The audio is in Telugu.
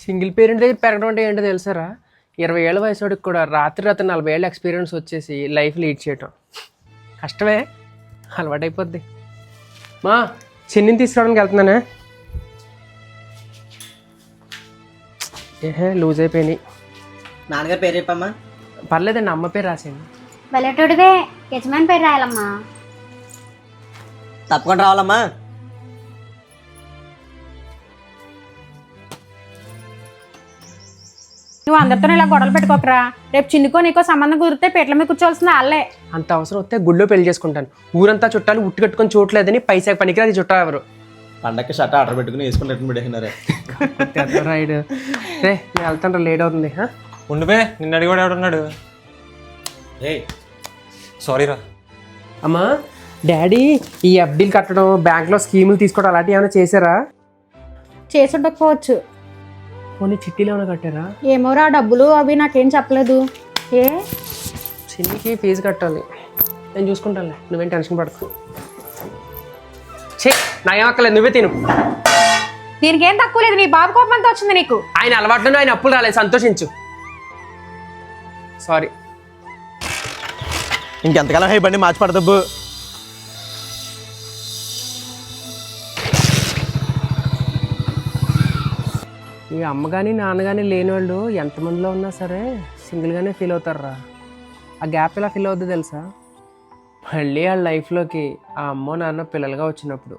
సింగిల్ పేరెంట్ దగ్గర పెరగడం అంటే ఏంటో తెలుసారా? 20 ఏళ్ళ వయసుడికి కూడా రాత్రి 40 ఏళ్ళ ఎక్స్పీరియన్స్ వచ్చేసి లైఫ్ లీడ్ చేయటం కష్టమే, అలవాటైపోద్ది. మా చిన్నిని తీసుకురావడానికి వెళ్తున్నానే. ఏహే లూజ్ అయిపోయినాయి. నాన్నగారి పేరు చెప్పమ్మా. పర్లేదండి, అమ్మ పేరు రాసేయండి. వెళ్ళేటోడివే, యజమాని పేరు రాయాలమ్మా. తప్పకుండా రావాలమ్మా. నువ్వు అందరితో ఇలా గొడవలు పెట్టుకోకరా. రేపు చిన్నుకో నీకో సంబంధం కుదిరితే పీటల మీద కూర్చోవాల్సింది వాళ్ళే. అంత అవసరం వస్తే గుళ్ళో పెళ్లి చేసుకుంటాను. ఊరంతా చుట్టాలు ఉట్టు కట్టుకొని చూడలేదని పైసా పనికిరాది చుట్టాలు ఎవరు. పండక్కి షర్ట్ ఆర్డర్ పెట్టుకుని వేసుకుని పెట్టినారే. రైడ్ రే, నేను వెళ్తాను, లేట్ అవుతుంది. ఉండిపోయి నిన్ను అడిగాడు ఎవడున్నాడు? సారీ రా. అమ్మా డాడీ ఈ ఎఫ్డీలు కట్టడం, బ్యాంక్లో స్కీములు తీసుకోవడం అలాంటివి ఏమైనా చేశారా? చేసి ఉండకపోవచ్చు. కొన్ని చిట్టీలు ఏమైనా కట్టారా? ఏమోరా, డబ్బులు అవి నాకేం చెప్పలేదు. ఏ చిన్నికి ఫీజు కట్టాలి, నేను చూసుకుంటానులే, నువ్వేం టెన్షన్ పడకు. చే నాకేం అక్కర్లేదు, నువ్వే తిను. దీనికి ఏం తక్కువ లేదు. నీ బాబు కోపం అంతా వచ్చింది నీకు. ఆయన అలవాట్లోనే ఆయన అప్పులు రాలేదు, సంతోషించు. సారీ. ఇంకెంతకాలం హై బండి మార్చి పడదబ్బు. ఈ అమ్మ కానీ నాన్న కానీ లేని వాళ్ళు ఎంతమందిలో ఉన్నా సరే సింగిల్గానే ఫీల్ అవుతారా. ఆ గ్యాప్ ఎలా ఫీల్ అవుద్దో తెలుసా? మళ్ళీ వాళ్ళ లైఫ్లోకి ఆ అమ్మో నాన్న పిల్లలుగా వచ్చినప్పుడు